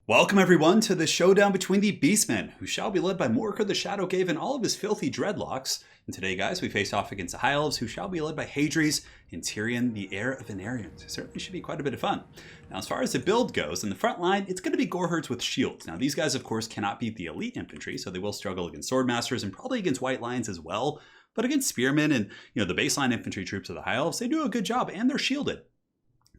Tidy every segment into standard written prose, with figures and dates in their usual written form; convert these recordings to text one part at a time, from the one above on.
Welcome everyone to the showdown between the Beastmen, who shall be led by Morkar the Shadowgave and all of his filthy dreadlocks. And today, guys, we face off against the High Elves, who shall be led by HOOVES and Turin, the heir of Venarians. It certainly should be quite a bit of fun. Now, as far as the build goes, in the front line, it's going to be Goreherds with shields. Now, these guys, of course, cannot beat the elite infantry, so they will struggle against Swordmasters and probably against White Lions as well. But against Spearmen and the baseline infantry troops of the High Elves, they do a good job, and they're shielded.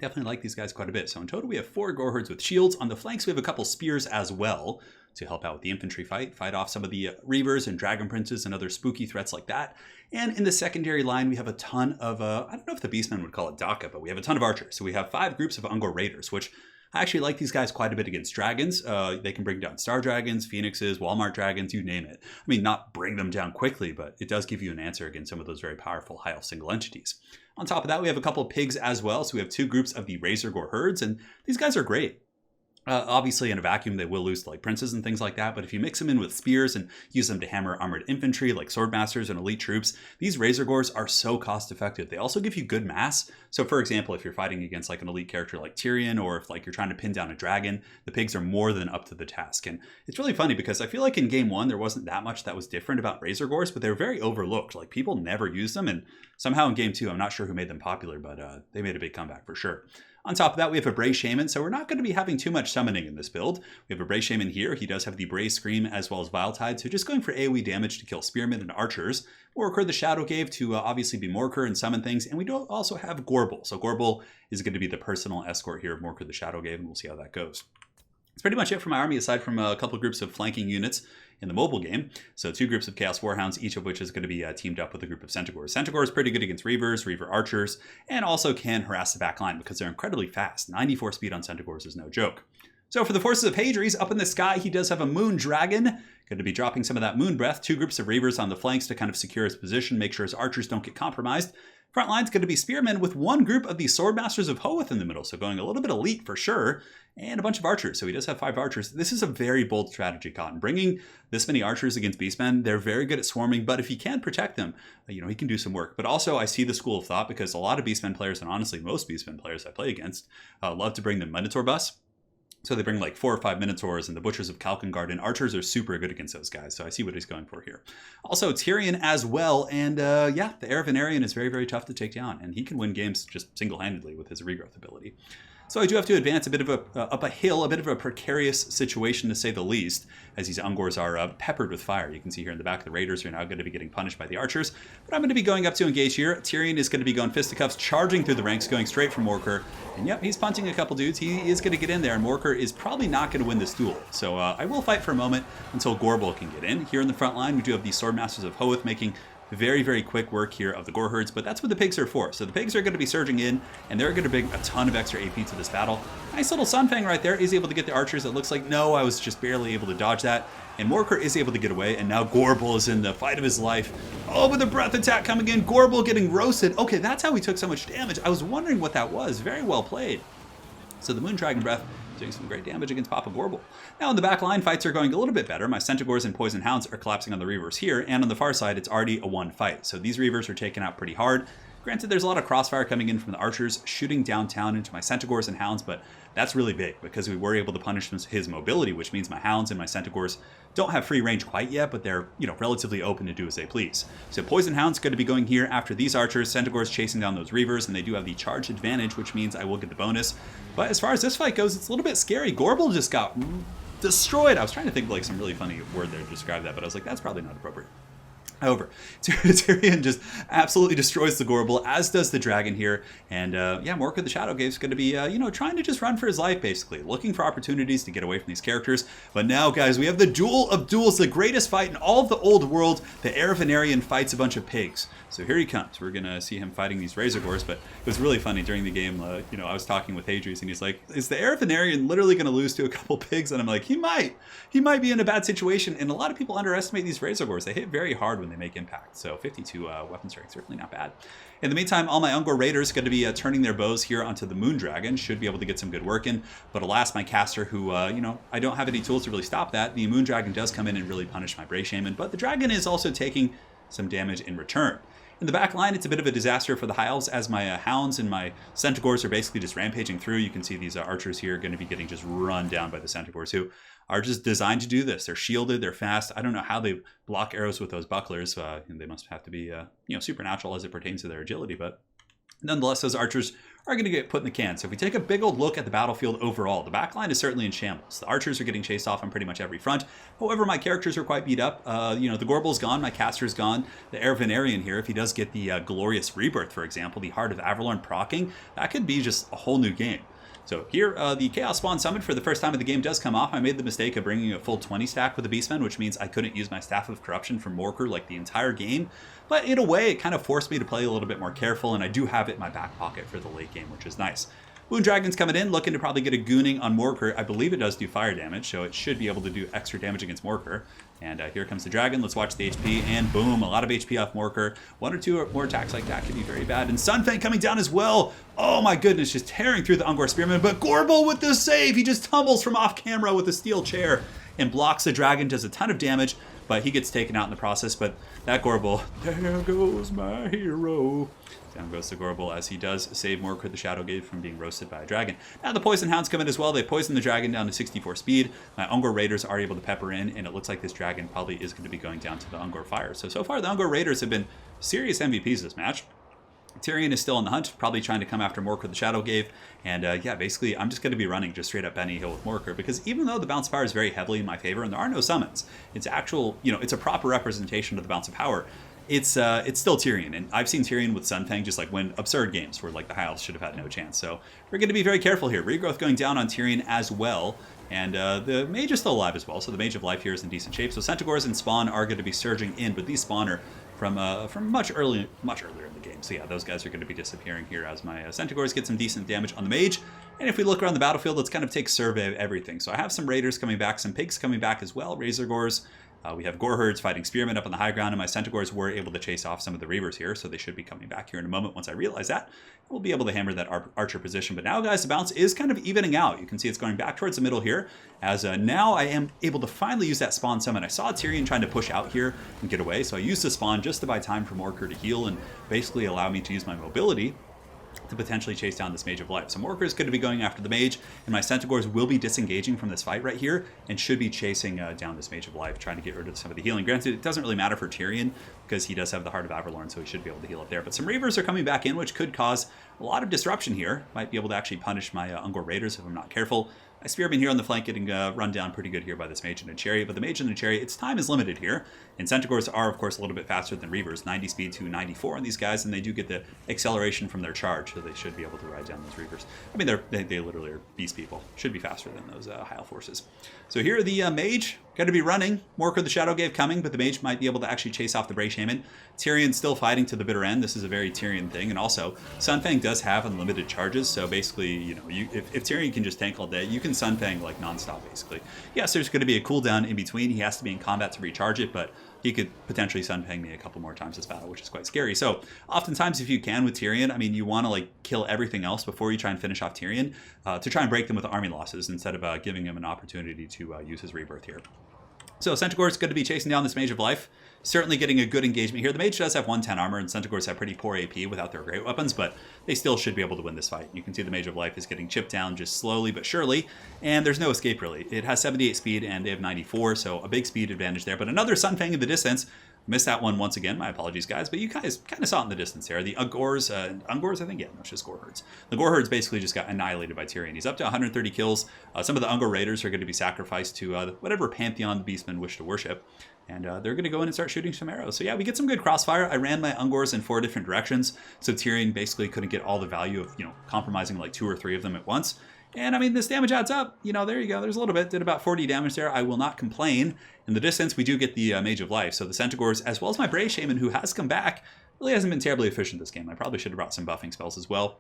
Definitely like these guys quite a bit. So in total, we have 4 Goreherds with shields. On the flanks, we have a couple spears as well to help out with the infantry fight off some of the Reavers and Dragon Princes and other spooky threats like that. And in the secondary line, we have a ton of, I don't know if the Beastmen would call it Daka, but we have a ton of archers. So we have 5 groups of Ungor Raiders, which I actually like these guys quite a bit against dragons. They can bring down Star Dragons, Phoenixes, Walmart Dragons, you name it. I mean, not bring them down quickly, but it does give you an answer against some of those very powerful High Elf single entities. On top of that, we have a couple of pigs as well. So we have 2 groups of the Razor Goreherds, and these guys are great. Obviously, in a vacuum, they will lose to like princes and things like that. But if you mix them in with spears and use them to hammer armored infantry like Swordmasters and elite troops, these Razor Gores are so cost effective. They also give you good mass. So for example, if you're fighting against like an elite character like Tyrion, or if like you're trying to pin down a dragon, the pigs are more than up to the task. And it's really funny because I feel like in game 1, there wasn't that much that was different about Razor Gores, but they're very overlooked. Like people never use them. And somehow in game 2, I'm not sure who made them popular, but they made a big comeback for sure. On top of that, we have a Bray Shaman, so we're not going to be having too much summoning in this build. We have a Bray Shaman here. He does have the Bray Scream as well as Vile Tide, so just going for AoE damage to kill Spearmen and Archers. Morkar the Shadowgave to obviously be Morkar and summon things, and we do also have Gorbel. So Gorbel is going to be the personal escort here of Morkar the Shadowgave, and we'll see how that goes. That's pretty much it for my army, aside from a couple of groups of flanking units in the mobile game. So 2 groups of Chaos Warhounds, each of which is going to be teamed up with a group of Centaurs. Centaur is pretty good against Reavers, Reaver Archers, and also can harass the back line because they're incredibly fast. 94 speed on Centaurs is no joke. So for the forces of Hadres, up in the sky, he does have a Moon Dragon. Going to be dropping some of that Moon Breath. 2 groups of Reavers on the flanks to kind of secure his position, make sure his archers don't get compromised. Front line's going to be Spearmen with 1 group of the Swordmasters of Hoeth in the middle, so going a little bit elite for sure, and a bunch of archers. So he does have 5 archers. This is a very bold strategy, Cotton. Bringing this many archers against Beastmen, they're very good at swarming, but if he can protect them, he can do some work. But also, I see the school of thought because a lot of Beastmen players, and honestly most Beastmen players I play against, love to bring the Minotaur bus. So they bring like 4 or 5 Minotaurs and the Butchers of Kalkengard, and archers are super good against those guys. So I see what he's going for here. Also, Tyrion as well. And yeah, the heir of Venarian is very, very tough to take down. And he can win games just single-handedly with his regrowth ability. So I do have to advance a bit of up a hill, a bit of a precarious situation to say the least, as these Ungors are peppered with fire. You can see here in the back, the Raiders are now going to be getting punished by the archers. But I'm going to be going up to engage here. Tyrion is going to be going fisticuffs, charging through the ranks, going straight for Morkar. And yep, he's punching a couple dudes. He is going to get in there, and Morkar is probably not going to win this duel. So I will fight for a moment until Gorbel can get in. Here in the front line, we do have the Swordmasters of Hoeth making very, very quick work here of the Goreherds, but that's what the pigs are for. So the pigs are going to be surging in, and they're going to bring a ton of extra AP to this battle. Nice little Sunfang right there is able to get the archers. It looks like, no, I was just barely able to dodge that. And Morkar is able to get away, and now Gorbel is in the fight of his life. Oh, with a breath attack coming in, Gorbel getting roasted. Okay, that's how he took so much damage. I was wondering what that was. Very well played. So the Moon Dragon Breath doing some great damage against Papa Gorbel. Now in the back line, fights are going a little bit better. My Centaurs and Poison Hounds are collapsing on the Reavers here, and on the far side, it's already a 1 fight. So these Reavers are taken out pretty hard. Granted, there's a lot of crossfire coming in from the archers, shooting downtown into my Centaurs and Hounds, but that's really big because we were able to punish his mobility, which means my Hounds and my Centaurs don't have free range quite yet, but they're, relatively open to do as they please. So Poison Hound's going to be going here after these archers, Centaurs chasing down those Reavers, and they do have the charge advantage, which means I will get the bonus. But as far as this fight goes, it's a little bit scary. Gorbel just got destroyed. I was trying to think of like some really funny word there to describe that, but I was like, that's probably not appropriate. However, Tyrion just absolutely destroys the Gorbel, as does the dragon here. And yeah, Morkar the Shadowgave is going to be, trying to just run for his life, basically. Looking for opportunities to get away from these characters. But now, guys, we have the Duel of Duels, the greatest fight in all of the old world. The heir of Venarian fights a bunch of pigs. So here he comes. We're going to see him fighting these Razor Gores. But it was really funny during the game. I was talking with Hadres, and he's like, is the heir of Venarian literally going to lose to a couple pigs? And I'm like, he might. He might be in a bad situation. And a lot of people underestimate these Razor Gores. They hit very hard when they make impact. So 52 weapon strength, certainly not bad. In the meantime, all my Ungor Raiders are going to be turning their bows here onto the Moon Dragon. Should be able to get some good work in. But alas, my caster, who, I don't have any tools to really stop that. The Moon Dragon does come in and really punish my Bray Shaman. But the Dragon is also taking some damage in return. In the back line, it's a bit of a disaster for the High Elves as my Hounds and my Centaurs are basically just rampaging through. You can see these Archers here are going to be getting just run down by the Centaurs, who are just designed to do this. They're shielded, they're fast. I don't know how they block arrows with those bucklers. They must have to be supernatural as it pertains to their agility, but nonetheless, those Archers are going to get put in the can. So if we take a big old look at the battlefield overall, the back line is certainly in shambles. The Archers are getting chased off on pretty much every front. However, my characters are quite beat up. The Gorbel's gone, my Caster's gone. The Heir of Venarian here, if he does get the Glorious Rebirth, for example, the Heart of Avalorn procking, that could be just a whole new game. So here, the Chaos Spawn Summon for the first time of the game does come off. I made the mistake of bringing a full 20 stack with the Beastmen, which means I couldn't use my Staff of Corruption from Morker like the entire game. But in a way, it kind of forced me to play a little bit more careful, and I do have it in my back pocket for the late game, which is nice. Moondragon's coming in, looking to probably get a gooning on Morker. I believe it does do fire damage, so it should be able to do extra damage against Morker. And here comes the Dragon. Let's watch the HP, and boom, a lot of HP off Morker. One or two more attacks like that could be very bad. And Sunfang coming down as well. Oh my goodness, just tearing through the Ungor Spearman. But Gorbel with the save. He just tumbles from off camera with a steel chair and blocks the Dragon, does a ton of damage, but he gets taken out in the process. But that Gorbel, there goes my hero. Down goes the Gorbel as he does save Morker the Shadowgate from being roasted by a dragon. Now the Poison Hounds come in as well. They poison the dragon down to 64 speed. My Ungor Raiders are able to pepper in, and it looks like this dragon probably is going to be going down to the Ungor Fire. So far the Ungor Raiders have been serious MVPs this match. Tyrion is still on the hunt, probably trying to come after Morker the Shadowgave. And yeah, basically, I'm just going to be running just straight up Benny Hill with Morker, because even though the Bounce of Power is very heavily in my favor, and there are no summons, it's actual, it's a proper representation of the Bounce of Power. It's still Tyrion, and I've seen Tyrion with Sunfang just like win absurd games where like the High Elves should have had no chance. So we're going to be very careful here. Regrowth going down on Tyrion as well, and the Mage is still alive as well. So the Mage of Life here is in decent shape. So Centaurs and Spawn are going to be surging in, but these Spawn are from much earlier in the game. So yeah, those guys are going to be disappearing here as my Centaurs get some decent damage on the Mage. And if we look around the battlefield, let's kind of take survey of everything. So I have some Raiders coming back, some Pigs coming back as well, Razor Gores. We have Goreherds fighting Spearmen up on the high ground, and my Centaurs were able to chase off some of the Reavers here, so they should be coming back here in a moment. Once I realize that, we'll be able to hammer that Archer position. But now, guys, the bounce is kind of evening out. You can see it's going back towards the middle here, as now I am able to finally use that Spawn Summon. I saw Tyrion trying to push out here and get away, so I used the Spawn just to buy time for Morker to heal and basically allow me to use my mobility to potentially chase down this Mage of Life. So Morker is going to be going after the Mage, and my Centaurs will be disengaging from this fight right here and should be chasing down this Mage of Life, trying to get rid of some of the healing. Granted, it doesn't really matter for Tyrion because he does have the Heart of Avalorn, so he should be able to heal up there. But some Reavers are coming back in, which could cause a lot of disruption here. Might be able to actually punish my Ungor Raiders if I'm not careful. My Spearman here on the flank getting run down pretty good here by this Mage and a Chariot, but the Mage and the Chariot, its time is limited here, and Centaurs are, of course, a little bit faster than Reavers, 90 speed to 94 on these guys, and they do get the acceleration from their charge, so they should be able to ride down those Reavers. I mean, they literally are beast people. Should be faster than those High Elf forces. So here, the Mage going to be running. Morker the Shadowgave coming, but the Mage might be able to actually chase off the Bray Shaman. Tyrion still fighting to the bitter end. This is a very Tyrion thing, and also Sunfang does have unlimited charges, so basically, if Tyrion can just tank all day, you can Sunfang like nonstop, basically. Yes, there's going to be a cooldown in between. He has to be in combat to recharge it, but he could potentially Sunfang me a couple more times this battle, which is quite scary. So oftentimes, if you can with Tyrion, I mean, you want to like kill everything else before you try and finish off Tyrion to try and break them with army losses instead of giving him an opportunity to use his rebirth here. So Centaur is going to be chasing down this Mage of Life. Certainly getting a good engagement here. The Mage does have 110 armor, and Centaurs have pretty poor AP without their great weapons, but they still should be able to win this fight. You can see the Mage of Life is getting chipped down just slowly but surely, and there's no escape really. It has 78 speed, and they have 94, so a big speed advantage there. But another Sunfang in the distance. Missed that one once again. My apologies, guys. But you guys kind of saw it in the distance there. The Ungors, I think, yeah, no, it's just Goreherds. The Goreherds basically just got annihilated by Tyrion. He's up to 130 kills. Some of the Ungor Raiders are going to be sacrificed to whatever pantheon the Beastmen wish to worship. And they're going to go in and start shooting some arrows. So yeah, we get some good crossfire. I ran my Ungors in 4 different directions. So Tyrion basically couldn't get all the value of, compromising like 2 or 3 of them at once. And I mean, this damage adds up. There you go. There's a little bit. Did about 40 damage there. I will not complain. In the distance, we do get the Mage of Life. So the Centaurs, as well as my Bray Shaman, who has come back, really hasn't been terribly efficient this game. I probably should have brought some buffing spells as well.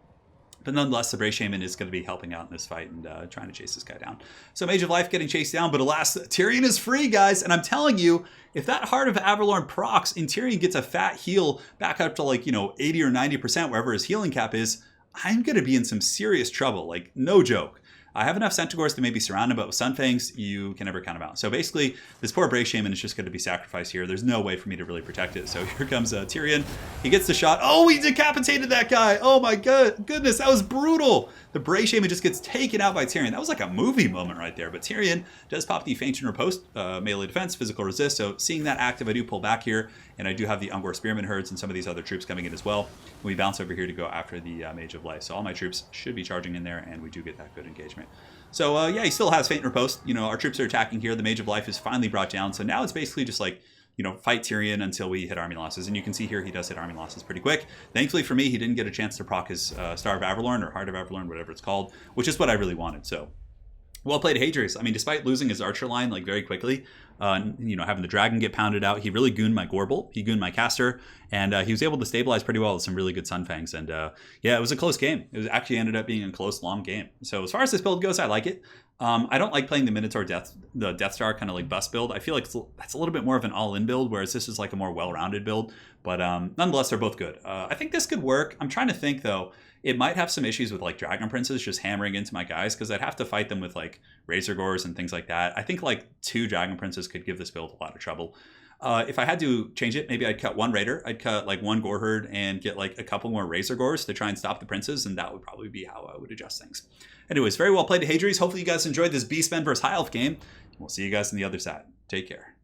But nonetheless, the Bray Shaman is going to be helping out in this fight and trying to chase this guy down. So Mage of Life getting chased down, but alas, Tyrion is free, guys. And I'm telling you, if that Heart of Avalorn procs and Tyrion gets a fat heal back up to 80 or 90%, wherever his healing cap is, I'm going to be in some serious trouble. Like, no joke. I have enough Centaurs to maybe surround him, but with Sunfangs, you can never count him out. So basically, this poor Brave Shaman is just going to be sacrificed here. There's no way for me to really protect it. So here comes Tyrion. He gets the shot. Oh, he decapitated that guy. Oh my goodness, that was brutal. The Brave Shaman just gets taken out by Tyrion. That was like a movie moment right there. But Tyrion does pop the Feint and Riposte, melee defense, physical resist. So seeing that active, I do pull back here. And I do have the Ungor Spearman herds and some of these other troops coming in as well. We bounce over here to go after the Mage of Life. So all my troops should be charging in there, and we do get that good engagement. So yeah, he still has Feint and Riposte. You know, our troops are attacking here. The Mage of Life is finally brought down. So now it's basically just like, you know, fight Tyrion until we hit army losses. And you can see here he does hit army losses pretty quick. Thankfully for me, he didn't get a chance to proc his Star of Averlorn or Heart of Averlorn, whatever it's called, which is what I really wanted. So well played, Hadrius. I mean, despite losing his archer line like very quickly, you know, having the dragon get pounded out, he really gooned my Gorbolt, he gooned my caster, and he was able to stabilize pretty well with some really good Sunfangs. And yeah, it was a close game. It was actually ended up being a close, long game. So as far as this build goes, I like it. I don't like playing the Minotaur the Death Star kind of like bust build. I feel like that's a little bit more of an all-in build, whereas this is like a more well-rounded build. But nonetheless, they're both good. I think this could work. I'm trying to think though. It might have some issues with like Dragon Princes just hammering into my guys, because I'd have to fight them with like Razor Gores and things like that. I think like 2 Dragon Princes could give this build a lot of trouble. If I had to change it, maybe I'd cut 1 Raider. I'd cut like 1 Gore Herd and get like a couple more Razor Gores to try and stop the Princes, and that would probably be how I would adjust things. Anyways, very well played, Hadrius. Hopefully you guys enjoyed this Beastmen versus High Elf game. We'll see you guys on the other side. Take care.